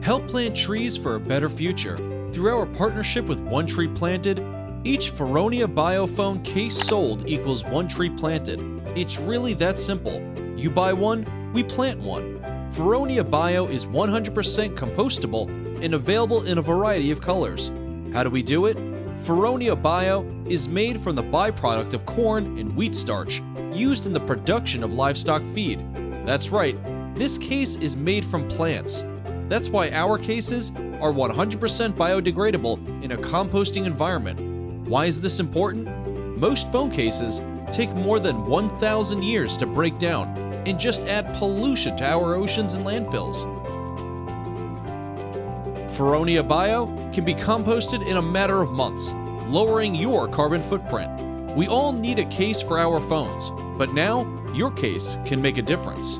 Help plant trees for a better future. Through our partnership with One Tree Planted, each FeroniaBio phone case sold equals one tree planted. It's really that simple. You buy one, we plant one. FeroniaBio is 100% compostable and available in a variety of colors. How do we do it? FeroniaBio is made from the byproduct of corn and wheat starch used in the production of livestock feed. That's right, this case is made from plants. That's why our cases are 100% biodegradable in a composting environment. Why is this important? Most phone cases take more than 1,000 years to break down and just add pollution to our oceans and landfills. FeroniaBio can be composted in a matter of months, lowering your carbon footprint. We all need a case for our phones, but now your case can make a difference.